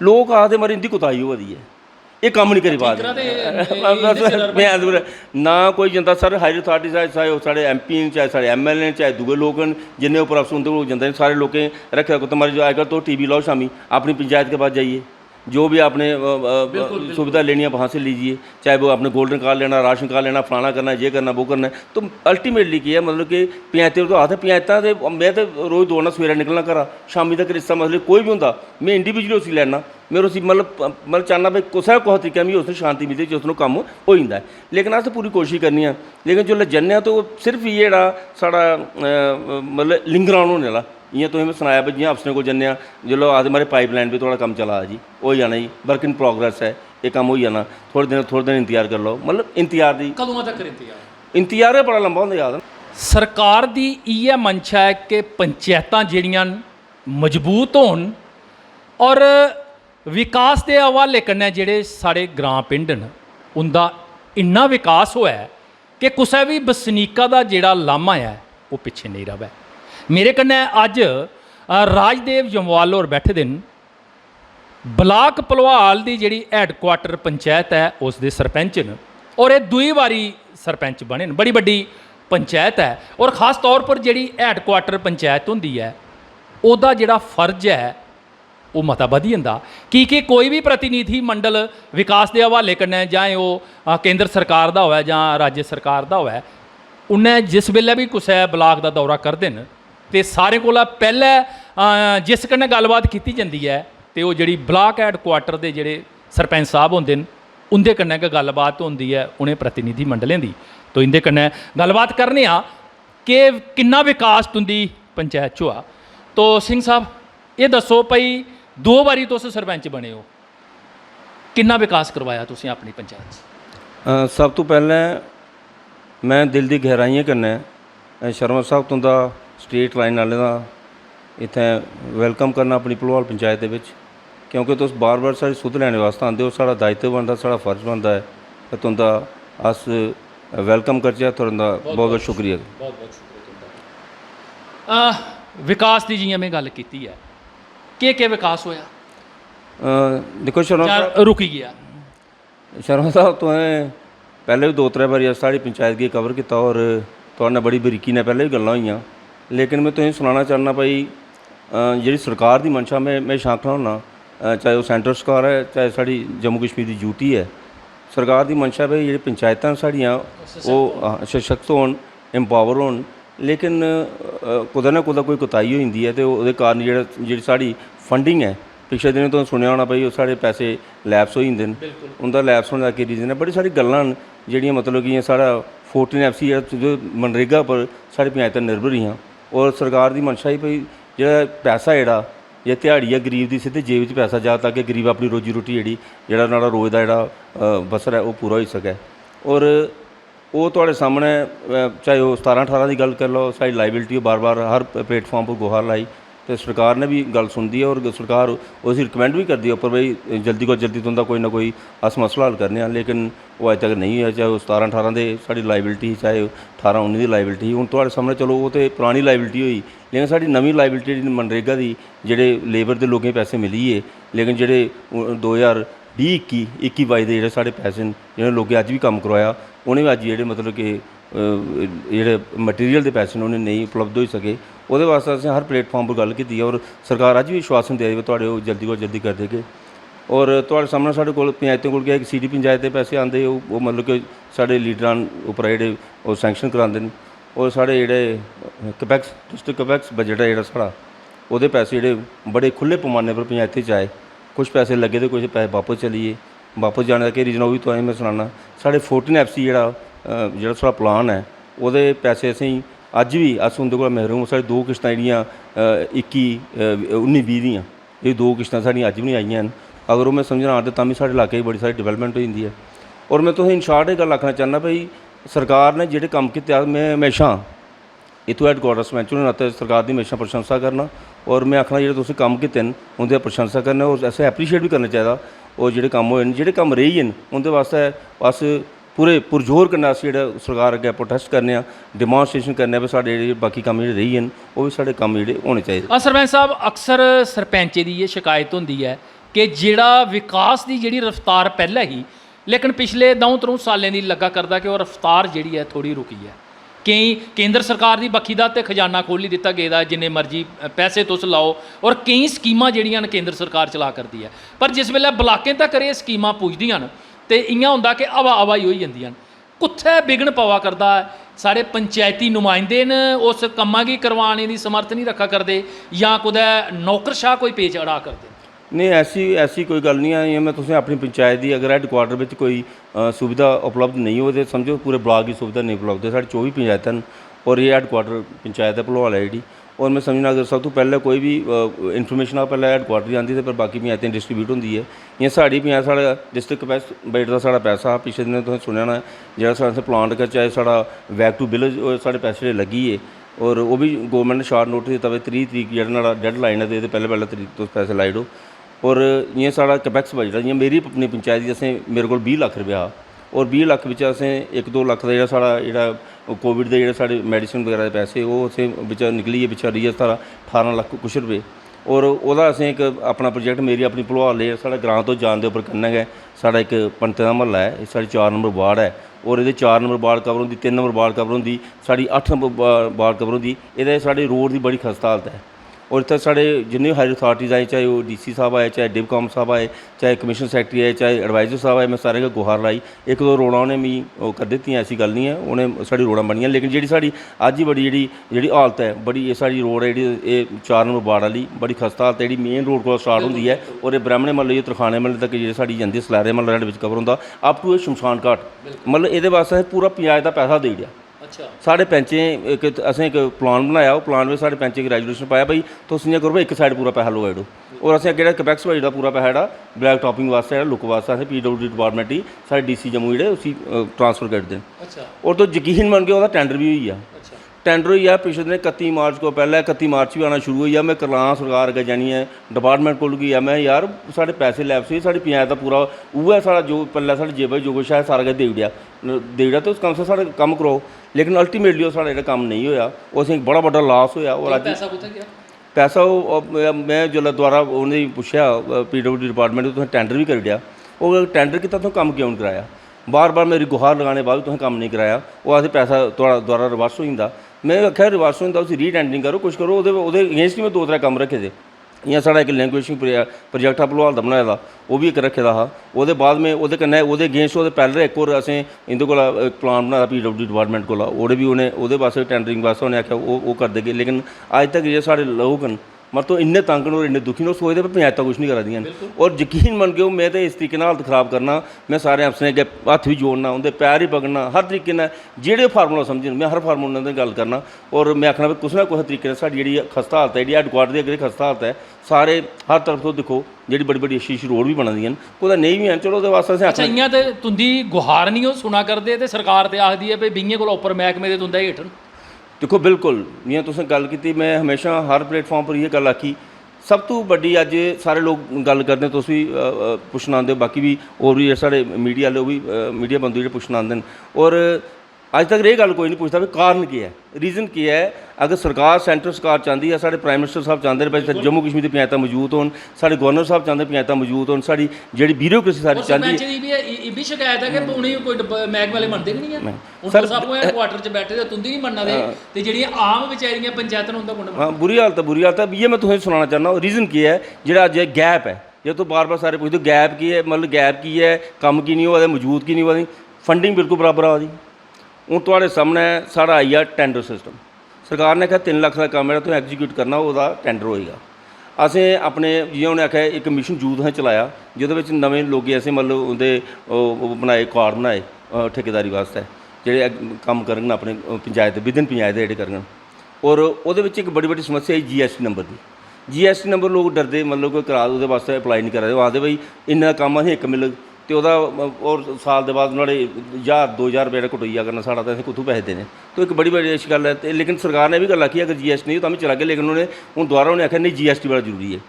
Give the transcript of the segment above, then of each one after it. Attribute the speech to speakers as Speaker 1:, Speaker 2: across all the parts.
Speaker 1: लोग आखते मरी इंदी कुताही होआ दी है, ये कम्म नहीं करी पा मैं ना कोई जंदा सर हायर अथॉरिटी चाहे वो साढ़े MP न, चाहे साढ़े MLA न, चाहे दूए लोग न, जिन्ने उपर अफसर उंदे कोल जंदे सारे लोकें रखे तुम्हारी जो अजकल तो TV लाओ शामी अपनी पंचायत के पास जाइए, जो भी आपने सुविधा लेनी है वहाँ से लीजिए, चाहे वो आपने गोल्डन कार्ड लेना, राशन कार्ड लेना, फलाना करना, ये करना, वो करना है। तो अल्टीमेटली क्या है मतलब कि पंचायतें तो आखते पंचायतां ते मैं तो रोज़ दौड़ना सवेरे निकलना घरा शामी तक रिश्ता मसले कोई भी होंदा मैं इंडिविजुअली उसी लैना, मेरे उसी मतलब चाहना भाई कुसै कुसै तरीके मिगी उसने शांति मिलती जिसनों कम्म हो जाता है। लेकिन अस पूरी कोशिश करनी है, लेकिन जो जन्ने तो सिर्फ ये जेह्ड़ा साढ़ा मतलब लिंगर होने वाला इ'यां तुसें में सनाया भाई जि'यां अफसरें कोल जन्ने जिसलै आखदे म्हाराज पाइपलाइन भी थोड़ा कम्म चला दा जी, हो जाना जी, वर्क इन प्रोग्रेस है, ये कम्म हो जाना, थोड़े दिन इंतजार कर लो। मतलब इंतजार दी
Speaker 2: कदों तक
Speaker 1: इंतजार बड़ा लंबा होंदा याद।
Speaker 2: सरकार दी इ'यै मंशा है कि पंचायतां जेह्ड़ियां मजबूत होन और विकास के हवाले कन्नै जेह्ड़े साढ़े ग्रां पिंड न उंदा इन्ना विकास होया कि कुसै भी बसनीका दा जेह्ड़ा लामा है वो पिछे नहीं रवै। मेरे कन्नै अज राजदेव जम्वाल होर बैठे दे न, ब्लाक भलवाल दी जेह्ड़ी हैडकुआटर पंचायत है उसके सरपंच न और ये दूई बारी सरपंच बने न। बड़ी बड्डी पंचायत है और ख़ास तौर पर जिहड़ी हैडकुआटर पंचायत होंदी है ओहदा जिहड़ा फर्ज है वो मता बधी जंदा कि कोई भी प्रतिनिधि मंडल विकास के हवाले कन्नै चाहे वो केंद्र सरकार दा होवे जां राज्य सरकार दा होवे, उन्हें जिस वेले भी कुसै ब्लाक का दौरा करदे न ते सारे कोला पैह्ले जिस कन्नै गल्लबात कीती जंदी है ते वो जिहड़ी ब्लाक हैडकुआटर दे जिहड़े सरपंच साहब होंदे न उंदे कन्नै गै गल्लबात होंदी है उन्हें प्रतिनिधि मंडलें दी। तो इंदे कन्नै गल्लबात करने आ कि किन्ना विकास तुंदी पंचायत च होआ। तो सिंह साहब ये दसो भाई 2 बारी तुस सरपंच बने हो, किन्ना विकास करवाया तुसीं अपनी पंचायत च?
Speaker 1: सब तो पहले मैं दिल की गहराइयां कन्नै शर्मा साहब तुंदा स्टेट लाइन वाले का इत्थै वेलकम करना अपनी भलवाल पंचायत दे विच, क्योंकि तुस बार बार साढ़ी सुध लैने वास्ते आंदे हो, साढ़ा दायित्व बनता, साढ़ा फर्ज बनता है कि तुंदा अस वेलकम करचै। तुंदा बहुत बहुत शुक्रिया।
Speaker 2: बहुत बहुत शुक्रिया तुंदा। विकास की जियां में गल कीती है कि विकास होया?
Speaker 1: देखो शर्मा
Speaker 2: रुकी गया
Speaker 1: शर्मा साहब तुसें पहले भी 2-3 बारी साड़ी पंचायत गी कवर किया और तुहाडे बड़ी बरीकी ने पहले भी गल्लां होईयां, लेकिन मैं तुसें सुनाना चाहना भाई जी सरकार की मंशा मैं आखना होना चाहे वो सेंटर सरकार है चाहे साड़ी जम्मू कश्मीर की यूटी है, सरकार की मंशा भाई जी पंचायतां साड़ियां वो सशक्त होन, एम्पावर होन, लेकिन कुदै ना कुदै कोई कोताही हो जाती है तो वो कारण जी साड़ी फंडिंग है पिछले दिनों तुसें सुनिया होना भाई साढ़े पैसे लैप्स हो जाते हैं, उनका लैप्स होने का केह् रीजन है? बड़ी सारी गल्लां न जिहड़ियां मतलब कि साढ़ा 14 FC जो मनरेगा पर साढ़ी पंचायतां निर्भर हियां और सरकार की मंशा ही भाई जो पैसा जेह्ड़ा जे ध्याड़ी है गरीब की सीधे जेब च पैसा जा ताकि गरीब अपनी रोजी रोटी जी जो रोज़ का जोड़ा बसर है वो पूरा हो सके। और वो तुहाडे सामने चाहे वो 17-18 की गल कर लो, सारी लाइबिलिटी बार बार हर प्लेटफॉर्म पर गुहार लाई तो सरकार ने भी गल सुनती है और सरकार उसी रिकमेंड भी करती है ऊपर भाई जल्दी को जल्दी तुंदा कोई ना कोई अस मसला हल करने, लेकिन वो अज तक नहीं है। चाहे वो 17-18 की साड़ी लाइबिलिटी चाहे 18-19 की लाइबिलिटी हूँ तुहाडे सामने चलो वो तो पुरानी लाइबिलिटी हुई, लेकिन साड़ी नवी लाइबिलिटी मनरेगा की जेह्ड़े लेबर के लोगों पैसे मिली है, लेकिन जेह्ड़े 2020-21-22 के साढ़े पैसे जिन्हें लोगों अज भी कम्म करवाया उन्हें अज जेह्ड़े मतलब कि जेह्ड़े मटीरियल के पैसे उन्हें नहीं उपलब्ध हो सके, वो वास्ते असें हर प्लेटफॉर्म पर गल की और सरकार अज भी विश्वासन दे तुहाडे जल्दी को जल्दी कर देगे। और तुहाडे सामने साढ़े कोल पंचायतें कोल क्या CD पंचायत के पैसे आते वो मतलब कि साढ़े लीडरां उपर जेह्ड़े वो सैंक्शन करांदे न और साढ़े जेह्ड़े कैपेक्स डिस्ट्रिक्ट कैपेक्स बजट है जेह्ड़ा साढ़ा वो पैसे जेह्ड़े बड़े खुले पैमाने पर पंचायतें च आए, कुछ पैसे लगे तो कुछ पैसे वापस चलिए, वापस जाने का केह् रीजन वो भी तुसें मैं सुनाना। साढ़े 14 FC जेह्ड़ा साढ़ा प्लान है वो पैसे असें अज भी अस उंदे कोला महरूम, साढ़ी 2 किश्तां जेह्ड़ियां 19-20 दियां ये 2 किश्तां साढ़ियां अज भी नहीं आईयां न, अगर वो मैं समझना तो तां भी साढ़े इलाके बड़ी सारी डिवेलपमेंट हो जाती है। और मैं तुसें इन शार्ट एह् गल्ल आखना चाहना भाई सरकार ने जेह्ड़े कम्म कीते मैं हमेशा इत्थूं हैडकुआटर सरपंच होने नाते सरकार की हमेशा प्रशंसा करना और मैं आखना जेह्ड़े तुसें कम्म कीते न उं'दी प्रशंसा करना और असें एप्रीशिएट भी करना चाहिए और जेह्ड़े कम्म होए न जेह्ड़े कम्म रेही न उं'दे वास्ते अस पूरे पुरजोर कन्नै अस जेह्ड़ा सरकार अग्गें प्रोटेस्ट करने डिमांस्ट्रेशन करने भी साढ़े जेह्ड़े बाकी कम्म जेह्ड़े रेही न वो भी साढ़े कम्म जेह्ड़े होने चाहिए।
Speaker 2: सरपंच साहब अक्सर सरपंचें दी ये शिकायत होंदी है कि ਜਿਹੜਾ ਵਿਕਾਸ ਦੀ ਜਿਹੜੀ ਰਫ਼ਤਾਰ ਪਹਿਲਾਂ ਹੀ ਲੇਕਿਨ ਪਿਛਲੇ 2-3 ਸਾਲਾਂ ਦੀ ਲੱਗਾ ਕਰਦਾ ਕਿ ਉਹ ਰਫ਼ਤਾਰ ਜਿਹੜੀ ਹੈ ਥੋੜੀ ਰੁਕੀ ਹੈ ਕਈ ਕੇਂਦਰ ਸਰਕਾਰ ਦੀ ਬੱਖੀ ਦਾ ਤੇ ਖਜ਼ਾਨਾ ਖੋਲ੍ਹ ਹੀ ਦਿੱਤਾ ਗਿਆ ਜਿੰਨੇ ਮਰਜ਼ੀ ਪੈਸੇ ਤੁਸੀਂ ਲਾਓ ਔਰ ਕਈ ਸਕੀਮਾਂ ਜਿਹੜੀਆਂ ਨੇ ਕੇਂਦਰ ਸਰਕਾਰ ਚਲਾ ਕਰਦੀ ਹੈ ਪਰ ਜਿਸ ਵੇਲੇ ਬਲਾਕਾਂ ਤੱਕ ਇਹ ਸਕੀਮਾਂ ਪੁੱਜਦੀਆਂ ਨੇ ਤੇ ਇਆਂ ਹੁੰਦਾ ਕਿ ਆਵਾ ਹੀ ਹੋਈ ਜਾਂਦੀਆਂ ਨੇ ਕੁੱਥੇ ਵਿਘਨ ਪਵਾ ਕਰਦਾ ਸਾਡੇ ਪੰਚਾਇਤੀ ਨੁਮਾਇੰਦੇ ਨੇ ਉਸ ਕੰਮਾਂ ਕੀ ਕਰਵਾਉਣੇ ਦੀ ਸਮਰਥ ਨਹੀਂ ਰੱਖਾ ਕਰਦੇ ਜਾਂ ਕੁदै ਨੌਕਰਸ਼ਾਹ ਕੋਈ ਪੇਚ ਅੜਾ ਕਰਦੇ
Speaker 1: नहीं ऐसी कोई गल नहीं है मैं तुसें अपनी पंचायत की अगर हैडकुआटर में कोई सुविधा उपलब्ध नहीं हो तो समझो पूरे ब्लाक की सुविधा नहीं उपलब्ध है साढ़े 24 पंचायत हैं और ये हैडकुआटर पंचायत है भलोवाल है जी और मैं समझना अगर सब तो पहले कोई भी इन्फॉर्मेशन आ पहले हैडकुआटर आती है पर बाकी पंचायतें डिस्ट्रीब्यूट होंगी है इ'यां साढ़ी पंचायत साढ़ा डिस्ट्रिक्ट बजट का साढ़ा पैसा पिछले दिन तुसें सुनया ना जेह्ड़ा साढ़े प्लांट का चाहे साढ़ा बैक टू विलेज साढ़े पैसे लगी है और वो भी गौरमेंट ने शार्ट नोटिस दिता भाई 30 तरीक जेह्ड़ा डेड लाइन है तो पहले तरीक तुस पैसे लाई ओड़ो और इ'यां साढ़ा कैपेक्स बजट जि'यां मेरी अपनी पंचायत असें मेरे को 20 लाख रुपया और 20 लाख बिच असें 1-2 लाख का जेह्ड़ा साढ़ा जेह्ड़ा कोविड दे जेह्ड़े साढ़े मैडिसिन वगैरह दे पैसे ओह् असें बिच निकलियै बिच रिया सारा 18 लाख कुछ रुपये और ओह्दा असें एक अपना प्रोजेक्ट मेरी अपनी भलोवाल साढ़े ग्रां तो जान दे उप्पर कन्नै गै साढ़ा एक पंतें दा म्हल्ला है साढ़ी 4 नंबर वार्ड है और ये 4 नंबर वार्ड कवर होंदी 3 नंबर वार्ड कवर होंदी साढ़ी 8 नंबर वार्ड कवर होंदी एह्दे साढ़े रोड की बड़ी खस्ता हालत है और इत्थै साढ़े जिन्ने हायर अथॉरिटीज़ आए चाहे वो DC साहब आए चाहे डिवकॉम साहब आए चाहे कमीशन सैकटरी आए चाहे एडवाइजर साहब आए मैं सारे गै गुहार लाई 1-2 रोडां उ'नें मिगी ओह् कर दित्तियां ऐसी गल नहीं है उ'नें साढ़ी रोडां बनियां लेकिन जेह्ड़ी साढ़ी अज्ज ही बड़ी जेह्ड़ी हालत है बड़ी एह् साढ़ी रोड है जेह्ड़ी एह् 4 नंबर वार्ड आह्ली बड़ी खस्ता हालत है जेह्ड़ी मेन रोड कोला स्टार्ट होंदी है और एह् ब्राह्मणे म्हल्ले तरखाने म्हल्ले तक जेह्ड़ी साढ़ी जंदी सलैरे म्हल्ला साढ़े बिच कवर होंदा अप टू शमशान घाट मतलब एह्दे वास्ते असें पूरा पंचायत दा पैसा देई ओड़ेआ साढ़े पैंचें एक असें एक प्लान बनाया वो प्लान में साढ़े पैंचें रेजोल्यूशन पाया भाई तुस इ'यां करो भाई एक साइड पूरा पैसा लोआई ओड़ो और असें अग्गें कैपेक्स बजट दा पूरा पैसा जेह्ड़ा ब्लैक टॉपिंग वास्ते जेह्ड़ा लुक वास्ते असें PWD डिपार्टमेंट ही साढ़े DC जम्मू जेह्ड़े उसी ट्रांसफर करी देन और तुस यकीन मन के ओह्दा टेंडर भी होई गेआ टेंडर होई गेआ पिछले दिन 31 मार्च को पहले 31 मार्च भी आना शुरू होई गेआ मैं करलां सरकार अग्गें जानियै डिपार्टमेंट कोल गेआ मैं यार साढ़े पैसे लैप्स होई साढ़ी पंचायत दा पूरा उ'ऐ साढ़ा जो पल्लै साढ़ी जेबा जो कुछ है सारा किश देई ओड़ेआ तो कम से साढ़े कम्म कराओ लेकिन अल्टीमेटली ओह् साढ़ा जेह्ड़ा कम्म नेईं होया ओह् असेंगी बड़ा बड्डा लॉस होया और अज्ज
Speaker 2: पैसा कुत्थै गेआ
Speaker 1: पैसा मैं जिसलै दोबारा उ'नेंगी पुच्छेआ PWD डिपार्टमेंट तुसें टेंडर भी करी ओड़ेआ ओह् टेंडर कीता तुसें कम्म क्यों नहीं कराया बार मेरी गुहार लगाने बाद तुसें कम्म नहीं कराया ओह् आखदे पैसा थोड़ा दोबारा रिवर्स होई जंदा मैं आखेआ रिवर्स होई जंदा उसी रीटेंडरिंग करो कुछ करो ओह्दे अगेंस्ट ही मैं 2-3 कम्म रखे दे इ'यां साढ़ा इक लैंग्वेजिंग प्रोजेक्ट हा भलोवाल दा बनाए दा ओह् भी इक रखे दा हा ओह्दे बाद में ओह्दे कन्नै ओह्दे अगेंस्ट ओह्दे पैह्लें इक होर असें इं'दे कोला प्लान बनाया PWD डिपार्टमेंट कोला ओह्दे भी उ'नें ओह्दे वास्ते टेंडरिंग वास्ते उ'नें आखेआ ओह् कर देगे लेकिन अज्ज तक जेह्ड़े साढ़े लोक न मतलब इन्ने तंग न और इन्ने दुखी न ओह् सोचदे पंचायतां कुछ नहीं करा दियां और यकीन मन के मैं तो इस तरीके हालत खराब करना मैं सारे अफसरें अग्गें हत्थ भी जोड़ना उं'दे पैर ही पकड़ना हर तरीके नाल जेह्ड़े फार्मूला समझन मैं हर फार्मूले नाल गल करना और मैं आखना भी कुछ ना कुछ तरीके नाल साढ़ी जेह्ड़ी खस्ता हालत है जेह्ड़ी हैडकुआटर दी अग्गें खस्ता हालत है सारे हर तरफ तो दिक्खो जेह्ड़ी बड़ी अच्छी रोड भी बना दियां न कुदै नेईं भी हैन चलो ओह्दे वास्ते असें
Speaker 2: अच्छा इ'यां ते तुंदी गुहार नहीं ओह् सुना करदे ते सरकार ते आखदी है भाई बीइयां कोला उप्पर मैह्कमे दे तुंदा हेठ
Speaker 1: देखो बिल्कुल जि'यां तुसें गल कीती मैं हमेशा हर प्लेटफार्म पर इ'यै गल आखी सब तो बड्डी अज्ज सारे लोग गल करदे तुस भी पुच्छन आंदे बाकी भी होर भी साढ़े मीडिया आह्ले ओह् भी मीडिया बंदे जेह्ड़े पुच्छन आंदे न और अज तक ये गल कोई नहीं पुछदा भी कारण केह् है रीज़न केह् है अगर सरकार सेंट्रल सरकार चाहती है साढ़े प्राइम मिनिस्टर साहब चाहते हैं भाई जम्मू कश्मीर दी पंचायतां मौजूद होन साढ़े गवर्नर साहब चाहते पंचायतां मौजूद होन साढ़ी जेह्ड़ी ब्यूरोक्रेसी सारी चाहती है
Speaker 2: एह् बी शकैत है कि उ'नेंगी कोई मैह्कमे वाले मनदे गै नहीं है हुण तुस आपूं क्वार्टर च बैठे दे तुंदी नहीं मन्ना दे ते जेह्ड़ियां आम बेचारियां पंचायतां उं'दा कु'न
Speaker 1: हाँ बुरी हालत है इ'यै मैं तुसेंगी सनाना चाहना रीज़न केह् है जेह्ड़ा अज्ज गैप है जे तो बार सारे पुछदे गैप की है मतलब गैप की है कम्म की नहीं होआ दे मौजूद की नहीं होआ दी फंडिंग बिल्कुल बराबर आ दी हूँ तुहाड़े सामने साढ़ा आई गया टेंडर सिस्टम सरकार ने आखेआ 3 लाख का कम्म जेह्ड़ा तुसें एग्जीक्यूट करना ओह्दा टेंडर होएगा असें अपने जि'यां उ'नें आखेआ एक मिशन यूथ असें चलाया जेह्दे बिच नमें लोकें असें मतलब उं'दे बनाए कार्ड बनाए ठेकेदारी वास्ते जेह्ड़े कम्म करङन अपने पंचायत विदिन पंचायत जेह्ड़े करङन और ओह्दे बिच इक बड़ी समस्या आई GST नंबर दी GST नंबर लोग डरदे मतलब कोई करा ओह्दे वास्ते अप्लाई नहीं करा दे ओह् आखदे भाई इन्ना कम्म असें इक मिलग तो ओह्दा और साल के बाद नुहाड़े 1000-2000 रुपये कटोइया करना साढ़ा तो असें कुत्थूं पैसे देने तो एक बड़ी अच्छी गल है लेकिन सरकार ने भी गल आखी अगर GST नहीं तो भी चलागे लेकिन उन्होंने हूँ दोबारा उन्हें आखिया नहीं GST बड़ा जरूरी है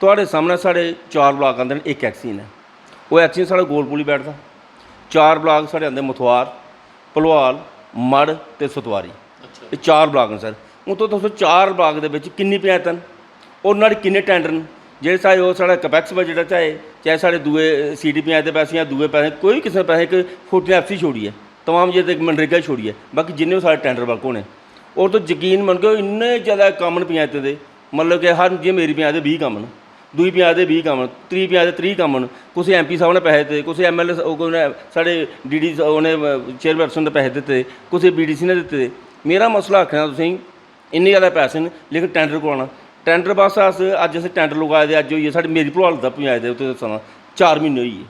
Speaker 1: थोड़े सामने साढ़े 4 ब्लाक आते हैं एक एक्सीन है वो एक्सीन साढ़ा गोलपुली बैठता 4 ब्लाक साढ़े आते मथवार भलवाल मड़ तो सतवारी ये 4 ब्लाक न सर हूँ तो तुस 4 ब्लाक के किन्नी पंचायत न और नुहाड़े किन्ने टेंडर न जे चाहे वो साढ़ा कैपेक्स बजट है चाहे साढ़े दूए CDP दे पैसे या दूए पैसे कोई किसी पैसे एक 14FC छोड़िए तमाम जे मनरेगा छोड़िए बाकी जिन्ने भी सारे टेंडर वर्क होने और तो यकीन मन के इन्ने ज़्यादा कम न पंचायतें दे मतलब कि हर जे मेरी पंचायत 20 कम न दूई पंचायत दे 20 कम न त्री पंचायत 30 कम न कुछ MP साहब ने पैसे दिते कुछ MLA साढ़े DD उन्हें चेयरपर्सन ने पैसे दिते कुछ BDC ने दिते मेरा मसला आखना तुसें इन्ने ज़्यादा पैसे न लेकिन टेंडर करवाना टेंडर बस अस अज्ज असें टेंडर लगवाए दे अज्ज होई गे साढ़ी मेरी भलवाल दा पंचायत दे उत्थे दस्सां 4 महीने होई गे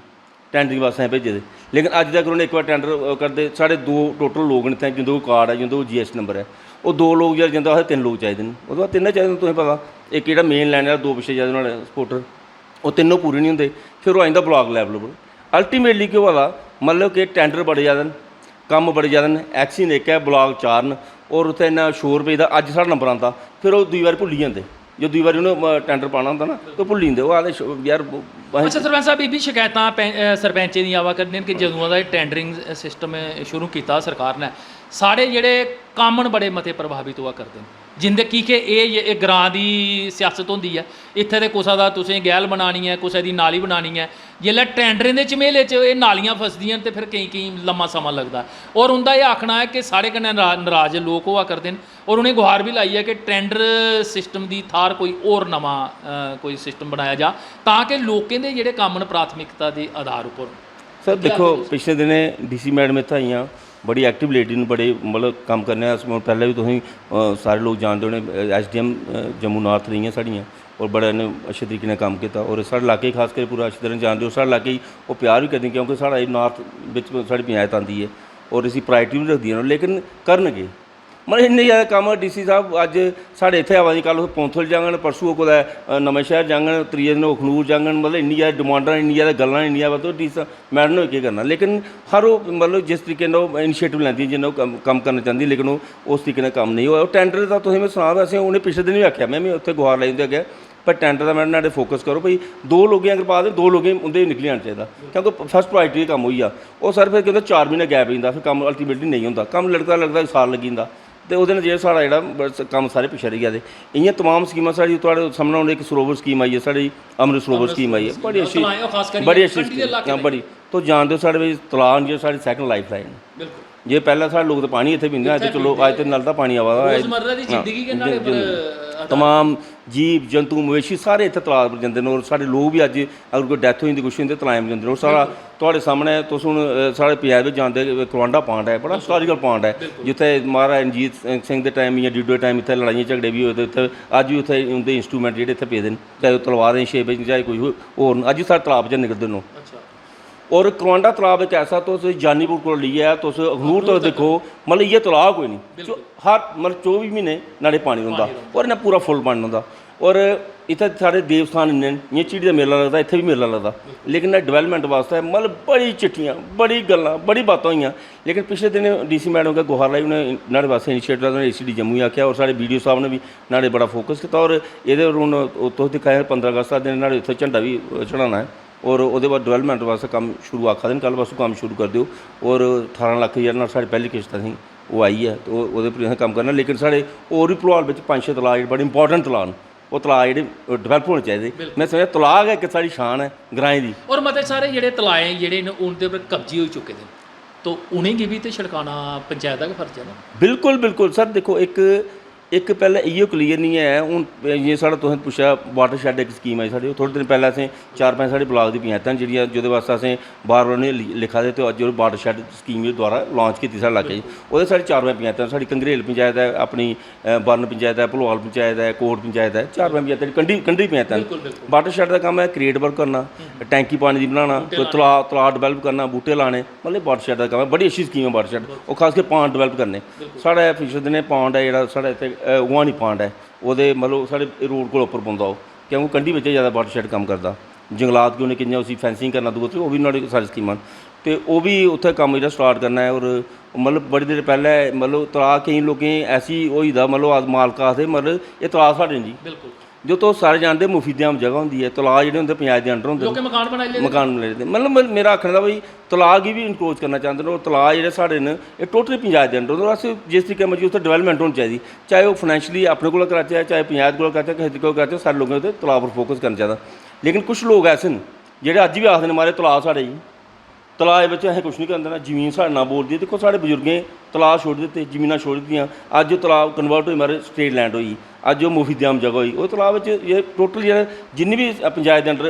Speaker 1: टेंडर बस असें भेजे दे लेकिन अज्ज तक उन्होंने एक बार टेंडर करते साढ़े 2 टोटल लोग न इत्थै जिंदे कोल कार्ड है जिंदे कोल GST नंबर है वो 2 लोग जेह्ड़े जंदा असें 3 लोग चाहिए ओह्दे बाद 3 चाहिए तुसें पता एक जेह्ड़ा मेन लैन आह्ला 2 पिच्छे चाहिए नुहाड़े सपोर्टर वो तीनों पूरे नहीं होंदे फिर वो आई जंदा ब्लॉक लैवल पर अल्टीमेटली केह् होआ दा मतलब कि टेंडर बड़े ज़्यादा न कम्म बड़े ज़्यादा न एक्शन एक है ब्लॉक 4 न और उत्थे इन्ना शोर पेदा अज्ज साढ़ा नंबर आंदा फिर वो दूई बारी भुल्ली जंदे जो दूई बारी उन्हें टेंडर पाना होंदा ना तो भुल्ली जंदे वो आखदे यार
Speaker 2: अच्छा सरपंच साहब ये भी शिकायतां सरपंचें दी आवा करदियां कि जदूं दा टेंडरिंग सिस्टम शुरू कीता सरकार ने साढ़े जेह्ड़े कम्म न बड़े मते प्रभावित होआ करदे न जिंदे की के एह् ग्रां दी सियासत होंदी है इत्थे ते कुसै दा तुसें गैल बनानी है कुसै दी नाली बनानी है जेल्लै टेंडरें दे झमेले च एह् नालियां फसदियां ते फिर केईं लम्मा समां लगदा और उंदा एह् आखना है कि साढ़े कन्नै नराज लोक होआ करदे न और उ'नें गुहार भी लाई है कि टेंडर सिस्टम दी थाह्र कोई होर नमां कोई सिस्टम बनाया जा तां कि लोकें दे जेह्ड़े कम्म न प्राथमिकता दे आधार उप्पर
Speaker 1: सर देखो पिछले दिनें DC मैडम इत्थै आइयां बड़ी एक्टिव लेडी न बड़े मतलब कम्म करने अस पैह्लें भी तुसें सारे लोग जानदे होने SDM जम्मू नार्थ रेहियां साढ़ियां और बड़े ने अच्छे तरीके ने कम्म कीता और साढ़े इलाके खास कर पूरा अच्छी तरह जानदे हो साढ़े इलाके वो प्यार भी करदे क्योंकि साढ़ा नार्थ बिच साढ़ी पंचायत आंदी है और इसी प्रायोरिटी भी रखदियां लेकिन करनगे मतलब इन्ने ज़्यादा कम्म DC साहब अज्ज साढ़े इत्थै आवा दी कल पौंथल जाङन परसों कुदै नमें शहर जाङन त्रिये दिन अखनूर जाङन मतलब इन्नी ज़्यादा डिमांडां इन्नी ज़्यादा गल्लां इन्नी ज़्यादा तो DC मैडम ने केह् करना लेकिन हर ओह् मतलब जिस तरीके ने ओह् इनिशिएटिव लैंदी जिन्ना ओह् कम्म करना चाहंदी लेकिन ओह् उस तरीके ने कम्म नहीं होआ टेंडर दा तुसें में सनां असें उ'नें पिछले दिन बी आखेआ में उत्थे गुहार लाई उं'दे अग्गें पर टेंडर दा मैडम नाड़े फोकस करो भाई 2 लोगें अगर पा दे 2 लोगें उं'दे निकली जाना चाहिदा क्योंकि फर्स्ट प्रायोरिटी कम्म होई जा ओह् सर फिर कहंदे 4 महीने गैप होई जंदा फिर कम्म अल्टीमेटली नहीं होंदा कम्म लगदा साल लग्गी जंदा तो वो जेह्ड़ा साढ़ा जेह्ड़ा कम्म सारे पिछड़े रेही गेदे इ'यां तमाम स्कीमां साढ़ी तुआढ़े सामने हून एक सरोवर स्कीम आई है साढ़ी अमृत सरोवर स्कीम आई है बड़ी अच्छी स्कीम बड़ी तुस जानदे हो साढ़े तलाऽ न जेह्ड़े साढ़ी सैकंड लाइफ लाइन जे पैह्लें साढ़े लोग तो पानी इत्थै पींदे अज्ज चलो अज्ज ते नल दा पानी आवा दा तमाम जीव जंतु मवेशी सारे इत्थै तलाऽ पर जंदे न और साढ़े लोग भी अज्ज अगर कोई डेथ होई जंदी कुछ होंदे तलाएं पर जंदे न और साढ़ा तुआढ़े सामने तुस हून साढ़े पंचायत बिच जानदे करवांडा पांड है बड़ा हिस्टोरिकल पांड है जित्थै महाराज रणजीत सिंह दे टाइम जां डीडो टाइम इत्थै लड़ाइयां झगड़े भी होए ते इत्थै अज्ज भी उत्थै उं'दे इंस्ट्रूमेंट जेह्ड़े इत्थै पेदे न चाहे ओह् तलवारें शेपें चाहे कोई होर न अज्ज साढ़े तलाऽ च निकलदे न और करवांडा तलाब एक ऐसा तुस जानीपुर को लेइयै तुस अखनूर तुस दिक्खो मतलब इ'यै तलाऽ कोई नहीं हर मतलब 24 म्हीने नाड़े पानी रौंह्दा और इन्ना पूरा फुल पानी रौंह्दा और इत्थै साढ़े देवस्थान इन्ने न जि'यां झिड़ी दा मेला लगदा इत्थै भी मेला लगदा लेकिन डेवलपमेंट वास्ते मतलब बड़ी चिट्ठियां बड़ी गल्लां बड़ी बातां होइयां लेकिन पिछले दिन DC मैडम के गुहार लाई उ'नें न्हाड़े वास्ते इनिशिएटिव उ'नें ACD जम्मू गी आखेआ और साढ़े BDO साहब ने भी न्हाड़े बड़ा फोकस कीता और एह्दे हून तुस दिक्खा 15 अगस्त दा दिन न्हाड़े उत्थै झंडा भी चढ़ाना है और वो बाद डेवलपमेंट वास्ते कम्म शुरू आखा दे कल बस कम्म शुरू कर दिओ और 18 लक्ख जेह्ड़ा साढ़ी पैह्ली किश्त असें वो आई है तो ओह्दे पर असें कम्म करना लेकिन साढ़े होर भी भलवाल बिच 5-6 तलाऽ जेह्ड़े बड़े इंपॉर्टेंट तलाऽ न वो तलाऽ जेह्ड़े डेवलप होने चाहिदे मैं समझा तलाऽ गै इक साढ़ी शान है ग्राएं दी और
Speaker 2: मते सारे जेह्ड़े तलाएं जेह्ड़े न उं'दे पर कब्जे होई चुके दे तो उ'नेंगी भी ते छिड़काना पंचायत दा गै फर्ज है ना
Speaker 1: बिल्कुल सर देखो एक पैह्ले इ'यो क्लीयर नहीं है हून जि'यां साढ़ा तुसें पुच्छेआ वाटर शैड इक स्कीम आई साढ़ी थोह्ड़े दिन पैह्लें असें 4-5 साढ़े ब्लाक दी पंचायतां जेह्ड़ियां जेह्दे वास्ते असें बार उ'नें लिखा दे ते अज्ज वाटर शैड स्कीम द्वारा लांच कीती साढ़े इलाके च ओह्दे साढ़ी 4-5 पंचायतां साढ़ी कंगरेल पंचायत है अपनी बर्न पंचायत है भलवाल पंचायत है कोट पंचायत है 4-5 पंचायतां कंढी पंचायतां वाटर शैड का कम्म है क्रिएट वर्क करना टैंकी पानी दी बनाना कोई तलाऽ डेवलप करना बूह्टे लाने मतलब वाटर शैड का कम्म है बड़ी अच्छी स्कीम है वाटर शैड और खास कर पांड डेवलप करने साढ़े पिछले दिनें पांड है जेह्ड़ा साढ़े इत्थै उआनी पांड है ओह्दे मतलब साढ़े रोड कोल उप्पर पौंदा ओह् क्योंकि कंढी बिच ज़्यादा वाटर शैड कम्म करदा जंगलात कि उ'नें कि'यां उसी फैंसिंग करना दूर ओह् भी नुहाड़ी सारी स्कीमां ते ओह् भी उत्थै कम्म जेह्ड़ा स्टार्ट करना है और मतलब बड़ी देर पैह्लें मतलब तलाऽ केईं लोकें ऐसी होई दा मतलब मालक आखदे मतलब एह् तलाऽ साढ़े न जी जो तुस सारे जानते मुफीदियाम जगह होंदी है, तलाऽ जेह्ड़े होंदे पंचायत दे अंडर होंदे
Speaker 2: लोकें मकान बनाई ले
Speaker 1: मकान बनाए दे। मतलब मेरा आखने दा भाई तलाऽ गी बी इनक्रोच करना चाहते न, और तलाऽ जेह्ड़े साढ़े न एह् टोटली पंचायत दे अंडर होंदे। अस जिस तरीके मर्जी उत्थै डेवलपमेंट होनी चाहिदी, चाहे ओह् फाइनैंशियली अपने कोला कराचै, चाहे पंचायत कोला कराचै, किसी कोला कराचै, सारे लोकें उत्थै तलाऽ पर फोकस करना चाहिदा। लेकिन कुछ लोग ऐसे न जेह्ड़े अज्ज बी आखदे न मारे तलाऽ साढ़े ही, तलाऽ बिच असें कुछ नहीं करन देना, जमीन साढ़े नां बोलदी है। दिक्खो साढ़े बजुर्गें तलाऽ छोड़ी दित्ते, जमीनां छोड़ी दित्तियां, अज्ज ओह् तलाऽ कन्वर्ट होई मारे स्टेट लैंड होई, अज्ज ओह् मुफीदियाम जगह होई। ओह् तलाऽ बिच ये टोटल जेह्ड़े जिन्नी बी पंचायत दे अंडर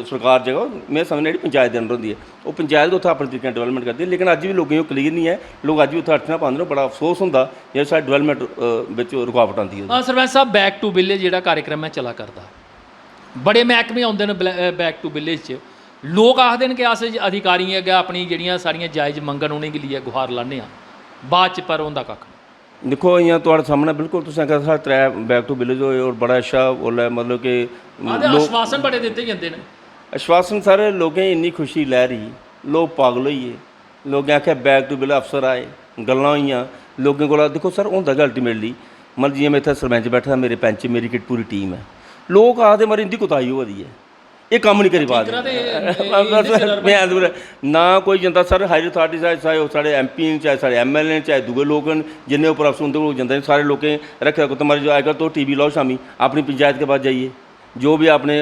Speaker 1: सरकार जगह में समझना जेह्ड़ी पंचायत दे अंडर होंदी है, ओह् पंचायत उत्थै अपने तरीके डेवलपमेंट करदी है। लेकिन अज्ज बी लोकें गी ओह् क्लीयर नहीं है, लोग अज्ज बी उत्थै अड़चनां पांदे न। बड़ा अफसोस होंदा जे साढ़ी डेवलपमेंट बिच रुकावट आंदी है।
Speaker 2: सरपंच साहब बैक टू विलेज जेह्ड़ा कार्यक्रम है चला करदा, बड़े मैह्कमे आउंदे न बैक टू विलेज च, लोग आखदे न कि अस अधिकारियें अग्गें अपनी जेह्ड़ियां सारियां जायज़ मंगन उ'नेंगी लेइयै गुहार लान्ने आं, बाद च पर होंदा कक्ख नहीं।
Speaker 1: दिक्खो इ'यां थुआढ़े सामने बिल्कुल तुसें आखेआ साढ़े 3 बैक टू विलेज होए, और बड़ा अच्छा ओल्लै मतलब कि
Speaker 2: आश्वासन बड़े दित्ते जंदे न।
Speaker 1: आश्वासन सर लोकें गी इन्नी खुशी लैरी, लोग पागल होई गे, लोकें आखेआ बैक टू विलेज अफसर आए, गल्लां होइयां लोकें कोला। दिक्खो सर होंदा गै अल्टीमेटली मतलब जि'यां में इत्थै सरपंच बैठा दा, मेरे पैंच मेरी किट पूरी टीम है, लोग आखदे मरी इंदी कुताही होआ दी है, ये कम्म नहीं करी पा दे। ना कोई जंदा सर हायर अथॉरिटी चाहे ओह् साढ़े MP न, चाहे साढ़े MLA न, चाहे दूए लोग न, जिन्ने उप्पर अफसर उं'दे कोल जंदे न, सारे लोकें रक्खे दा मरी अजकल तो TV लाओ शामी अपनी पंचायत के पास जाइए, जो भी आपने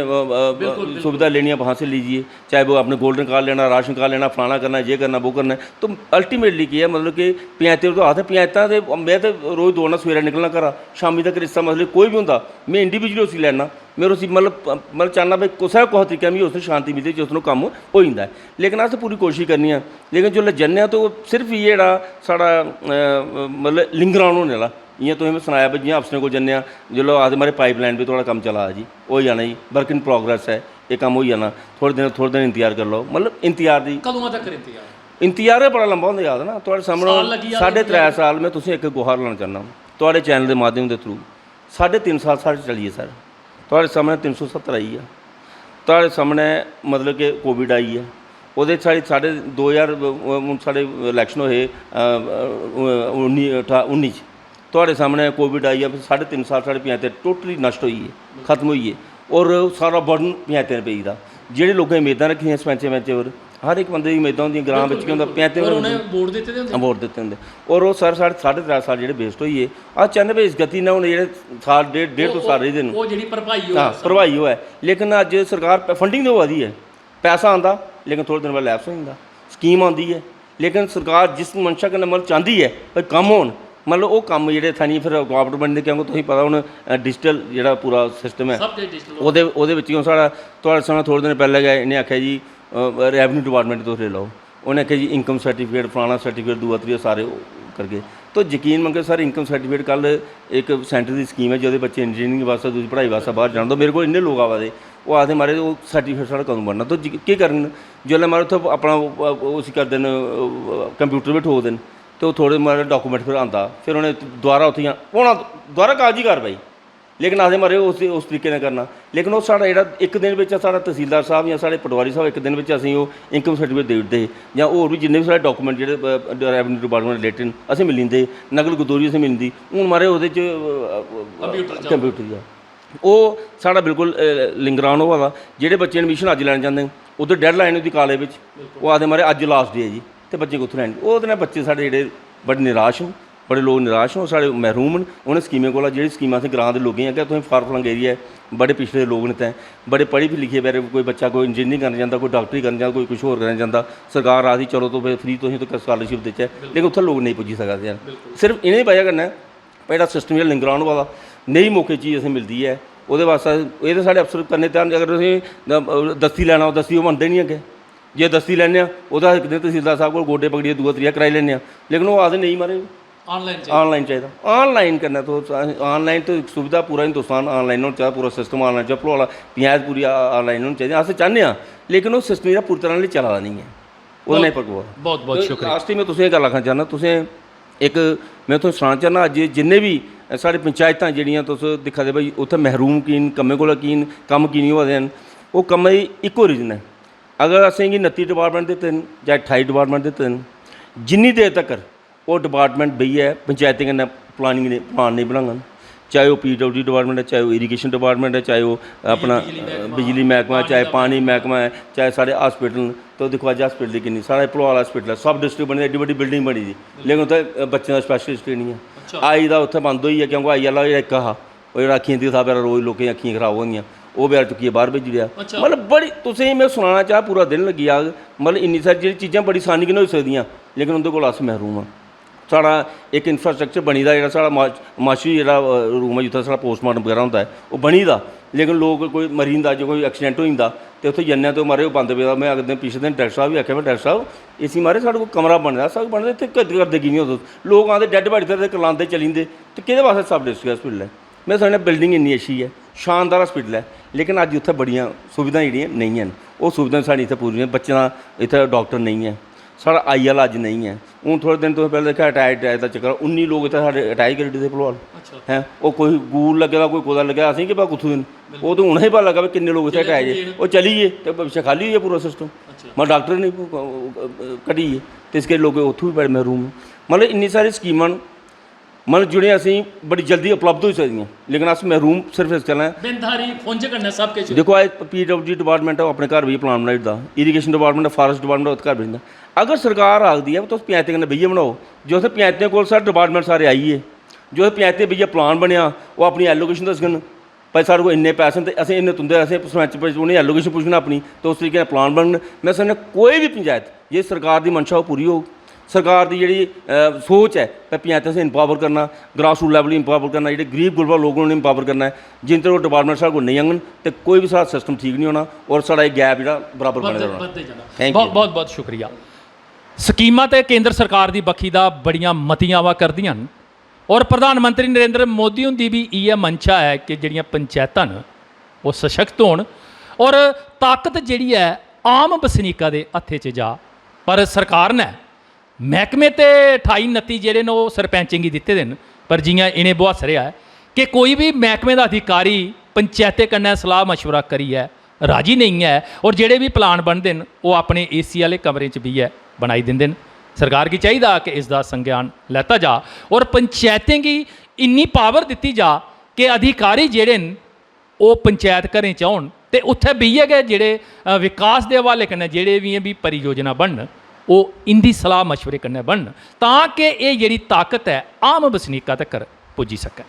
Speaker 1: सुविधा लेनी है वहाँ से लीजिए, चाहे वो आपने गोल्डन कार्ड लेना, राशन कार्ड लेना, फलाना करना, ये करना, वो करना है। तो अल्टीमेटली क्या है मतलब कि पंचायतें तो आखते पंचायतां ते मैं तो रोज़ दौड़ना, सवेरे निकलना घरा, शामी तक रिश्ता मतलब कोई भी होंदा मैं इंडिविजुअल उसी लैना, मैं उसी मतलब चाहना भाई कुसै कुसै तरीके मिगी उसने शांति मिलती जिस कम्म हो जाता है। लेकिन अस पूरी कोशिश करनी है, लेकिन जिसलै जन्ने तो सिर्फ ये जेह्ड़ा साढ़ा मतलब लिंगर ऑन होने आह्ला, इ'यां तुसें में सनाया भाई जि'यां अफसरें कोल जन्ने आं, जिसलै आखदे म्हाराज पाइपलाइन भी थोड़ा कम्म चला दा जी, हो जाना जी, वर्क इन प्रोग्रेस है, ये कम्म हो जाना, थोड़े दिन इंतजार कर लो। मतलब इंतजार दी
Speaker 2: कदों तक
Speaker 1: इंतजार गै बड़ा लंबा होंदा याद ना थुआढ़े सामने 3.5 साल में तुसें इक गुहार लाना चाहना थुआढ़े चैनल के माध्यम के थ्रू 3.5 साल साढ़े चलिए सर, थुआढ़े सामने 370 आई है, थुआढ़े सामने मतलब कि कोविड आई है, ਉਹਦੇ ਸਾਡੇ 2000 ਸਾਡੇ ਇਲੈਕਸ਼ਨ ਹੋਏ 19 ਚ ਤੁਹਾਡੇ ਸਾਹਮਣੇ ਕੋਵਿਡ ਆਈ ਆ, 3.5 ਸਾਲ ਸਾਡੇ ਪੰਚਾਇਤ ਟੋਟਲੀ ਨਸ਼ਟ ਹੋਈ ਹੈ, ਖਤਮ ਹੋਈ ਹੈ, ਔਰ ਸਾਰਾ ਬਰਡਨ ਪੰਚਾਇਤਾਂ 'ਤੇ ਪਈ ਦਾ। ਜਿਹੜੇ ਲੋਕਾਂ ਉਮੀਦਾਂ ਰੱਖੀਆਂ ਸਰਪੰਚ ਪਰ ਹਰ ਇੱਕ ਬੰਦੇ ਦੀ ਉਮੀਦਾਂ ਹੁੰਦੀਆਂ, ਗ੍ਰਾਮ ਵਿੱਚ ਕੀ ਹੁੰਦਾ ਪੰਚਾਇਤਾਂ
Speaker 2: ਵੋਟ ਦਿੱਤੇ ਹੁੰਦੇ,
Speaker 1: ਔਰ ਉਹ ਸਰ ਸਾਡੇ 3.5 ਸਾਲ ਜਿਹੜੇ ਵੇਸਟ ਹੋਈਏ। ਆ ਚਾਹੁੰਦੇ ਵੀ ਇਸ ਗਤੀ ਨਾਲ ਹੁਣ ਜਿਹੜੇ ਸਾਲ ਡੇਢ ਤੋਂ ਸਾਲ ਰਹੀ ਨੂੰ
Speaker 2: ਉਹ ਜਿਹੜੀ
Speaker 1: ਭਰਵਾਈ ਹੋਇਆ, ਲੇਕਿਨ ਅੱਜ ਸਰਕਾਰ ਫੰਡਿੰਗ ਦੇ ਵਾਦੀ ਹੈ, ਪੈਸਾ ਆਉਂਦਾ लेकिन थोड़े दिन बाद लैप्स हो जाता, स्कीम आती है, लेकिन सरकार जिस मंशा कन्नै मतलब चाहती है भाई कम होन, मतलब वो कम जेह्ड़े इत्थै नहीं फिर रुकावट बनदे, क्योंकि तुसें पता हूँ डिजिटल जेह्ड़ा पूरा सिस्टम है ओह्दे बिच साढ़ा थुआढ़े सामने थोड़े दिन पैह्लें गै इ'नें आखेआ जी रेवन्यू डिपार्टमेंट तुस ले लओ, उ'नें आखेआ जी इनकम सर्टिफिकेट फलाना सर्टिफिकेट दूआ त्रीया सारे करके। तो यकीन मंगे सर इनकम सर्टिफिकेट कल एक सेंटर की स्कीम है जो बच्चे इंजीनियरिंग वास्ते दूसरी पढ़ाई वास्ते बाहर जान दो, मेरे को इन्ने लोग आवा दे वो आखते मारे वो सर्टिफिकेट साढ़ा कदों बनना, तो केह् करन जिसलै मारे उत्थै अपना उसी करदे न कंप्यूटर भी ठोकदे न, तो थोड़े मारे डॉकूमेंट फिर आंदा, फिर उ'नें दोबारा उत्थै होना दोबारा कागजी कारवाई, लेकिन आखदे मारे उस तरीके ने करना। लेकिन वो साढ़ा जेह्ड़ा इक दिन बिच साढ़ा तहसीलदार साहब या साढ़े पटवारी साहब इक दिन बिच असें ओह् इनकम सर्टिफिकेट देई ओड़दे हे, जां होर भी जिन्ने बी साढ़े डॉकूमेंट जेह्ड़े रेवन्यू डिपार्टमेंट रिलेटेड असें मिली जंदे, नकल गदौरी असें मिलदी। हून मारे ओह्दे च कंप्यूटर दा ओह् साढ़ा बिल्कुल लिंगरान होआ दा। जेह्ड़े बच्चे एडमिशन अज्ज लैना चांह्दे उद्धर डेडलाइन होंदी कालेज बिच, ओह् आखदे मारे अज्ज लास्ट डे है जी, ते बच्चे कुत्थूं लैन। ओह्दे नै बच्चे साढ़े जेह्ड़े बड़े निराश न, बड़े लोग निराश न, साढ़े महरूम न उ'नें स्कीमें कोला, जेह्ड़ी स्कीमां असें ग्रां दे लोकें अग्गें तुसें फार फलंग एरिया है, बड़े पिछड़े लोग न इत्थै, बड़े पढ़ी लिखे बैरे, कोई बच्चा कोई इंजीनियरिंग करना चांह्दा, कोई डॉक्टरी करना चांह्दा, कोई कुछ होर करना चांह्दा, सरकार आखदी चलो तो फिर फ्री तुसें तो स्कॉलरशिप देचै, लेकिन उत्थै लोग नेईं पुज्जी सकदे हैन। सिर्फ इ'नें दी वजह कन्नै जेह्ड़ा सिस्टम जेह्ड़ा लिंगरान होआ दा, नेही मौके चीज़ असें मिलदी है, ओह्दे वास्ते एह् ते साढ़े अफसर करने ध्यान। अगर तुसें दस्ती लैना दस्ती ओह् मनदे निं अग्गें, जे दस्ती लैन्ने आं ओह्दा इक दिन तहसीलदार साहब कोल गोड्डे पकड़ियै दूआ त्रीया कराई लैन्ने आं, लेकिन ओह् आखदे नेईं मारे ऑनलाइन चाहिए। ऑनलाइन करना तो ऑनलाइन तो सुविधा पूरा हिंदुस्तान ऑनलाइन होना चाहिए, पूरा सिस्टम ऑनलाइन चाहिए, भलोड़ा पंचायत पूरी ऑनलाइन होनी चाहिए। अस चाहते हैं, लेकिन वो सिस्टम जेह्ड़ा पूरी तरह चला दा नहीं है, ओह्दा नहीं पकवा।
Speaker 2: बहुत बहुत शुक्रिया।
Speaker 1: लास्ट में तुसें गल्ल आखना चाहना, तुसें एक मैं तुसें सनाना चाहना अज्ज जिन्ने भी साढ़ी पंचायतां जेह्ड़ियां तुस दिक्खा दे भाई उत्थै महरूम कीन, कम्में कोला कीन, कम्म की नहीं होआ दे न, ओह् कम्मै दी इक्को रीजन है। अगर असेंगी 29 डिपार्टमेंट दित्ते न जां 28 डिपार्टमेंट दित्ते न, जिन्नी देर तक्कर ओह् डिपार्टमेंट बेहियै पंचायतें कन्नै प्लान नहीं बनाङन, चाहे वो PWD डिपार्टमेंट है, चाहे वो इरीगेशन डिपार्टमेंट है, चाहे वो अपना बिजली महकमा है, चाहे पानी महकमा है, चाहे साढ़े हॉस्पिटल। तो देखो अज हॉस्पिटल की किन्नी साढ़े भलवाल हॉस्पिटल है, सब डिस्ट्रिक्ट बनी एड्डी बड़ी बिल्डिंग बनी दी, लेकिन उत्थे बच्चें का स्पैशलिस्ट ही नहीं है। आई दा उत्थे बंद होई है क्योंकि आई आह्ला जेह्ड़ा इक हा वो जेह्ड़ा अक्खियां दी था बेचारा रोज़ लोकें अक्खियां खराब होंदियां, वो बेचारा चुक्कियै बाहर भेजी ओड़ेआ। मतलब बड़ी तुसें मैं सुनाना चाह पूरा दिन लग्गी जाग। मतलब इन्नी सारी जेह्ड़ी चीज़ां बड़ी आसानी कन्नै होई सकदियां, लेकिन उं'दे कोल अस महरूम आं। साढ़ा एक इंफ्रास्ट्रक्चर बनी दा जेह्ड़ा साढ़ा माशी जेह्ड़ा रूम है जित्थै साढ़ा पोस्टमार्टम बगैरा होंदा है ओह् बनी दा, लेकिन लोग कोई मरी जंदा जो कोई एक्सीडेंट होई जंदा ते उत्थे जन्ने तो मारे ओह् बंद पेदा। मैं अगले दिन पिछले दिन डाक्टर साहब बी आखेआ मैं डाक्टर साहब इसी मारे साढ़े कोल कमरा बने दा सब बने इत्थे करदे की नहीं तुस? लोग आखदे डैड बाडी ते करलांदे चली जंदे, ते केह्दे वास्ते सब डिस्ट्रिक्ट हॉस्पिटल है? मैं समझना बिल्डिंग इन्नी अच्छी है, शानदार हॉस्पिटल है, लेकिन अज उत्थे बड़ियां सुविधां जेह्ड़ियां नहीं हैन। ओह् सुविधां साढ़ी इत्थे पूरियां, बच्चें दा इत्थे डॉक्टर नहीं है, साढ़ा आई आह्ला अज नहीं है। हूँ थोड़े दिन तो पहले देखा अटैच का चक्कर 19 लोग इतने साढ़े अटैच करी दिते भलवाल हैं। वो कोई गूल लगे दा कोई कुदा लगे असें कि कुत्थों दिन वो तो हूँ ही पता लगा भी किन्ने लोग इतने अटैच है। वो चली गे तो पिछले खाली है पूरा सिस्टम, मैं डॉक्टर नहीं कटी गे तो इसके लोग उत्थों भी बड़े महरूम। मतलब इन्नी सारी स्कीमां मतलब जेह्ड़ियां असें बड़ी जल्दी उपलब्ध होई सकदियां, लेकिन अस महरूम सिर्फ इस गल्ला देखो अज PWD डिपार्टमेंट है अपने घर भी प्लान बनाई ओड़दा, इरीगेशन डिपार्टमेंट फारेस्ट डिपार्टमेंट घर भी। अगर सरकार आखदी है तुस पंचायतें कन्नै बेहियै बनाओ, जो उत्थै पंचायतें कोल साढ़े डिपार्टमेंट सारे आइए, जो पंचायतें बेहियै प्लान बनेआ वो अपनी एलोकेशन दस्सगन भाई साढ़े कोल इन्ने पैसे ते असें इन्ने तुंदे असें सरपंच उ'नें एलोकेशन पुच्छना अपनी, तो उस तरीके प्लान बनन। मैं समझना कोई भी पंचायत जे सरकार की मंशा वो पूरी होग, सरकार की जी सोच है पंचायतें से इंपावर करना, ग्रास रूट लैवल इंपावर करना, जो गरीब गुरबा लोग उन्हें इंपावर करना है। जिन तक डिपार्टमेंट साढ़े को नहीं आंगन तो कोई भी सारा सिस्टम ठीक नहीं होना और साढ़ा गैप जो बराबर बने रहना।
Speaker 2: बहुत बहुत शुक्रिया। स्कीमां ते केंद्र सरकार की बक्खी दा बड़ियां मतियां आवा करदियां न और प्रधानमंत्री नरेंद्र मोदी हुंदी भी इ'यै मंशा है कि जिहड़ियां पंचायतां न वो सशक्त होण और ताकत जिहड़ी है आम बसनीका दे हत्थे च जा। पर सरकार ने महकमे ते 28-29 जेह्ड़े न ओह् सरपंचें गी दित्ते दे न, पर जियां इ'नें बुहासरेआ है कि कोई भी महकमे दा अधिकारी पंचायतें कन्नै सलाह मशवरा करियै राजी नहीं है और जेह्ड़े भी प्लान बनदे न ओह् अपने AC आह्ले कमरे च बेहियै बनाई दिंदे न। सरकार गी चाहिदा कि इसदा संज्ञान लैता जा और पंचायतें गी इन्नी पावर दित्ती जा कि अधिकारी जेह्ड़े न ओह् पंचायत घरें च औन ते उत्थै बेहियै गै जेह्ड़े विकास दे हवाले कन्नै जेह्ड़े भी परियोजना बनन ओह् इंदी सलाह मशवरे कन्नै बनन, तां कि एह् जेह्ड़ी ताकत है आम बसनीका तक्कर पुज्जी सकै।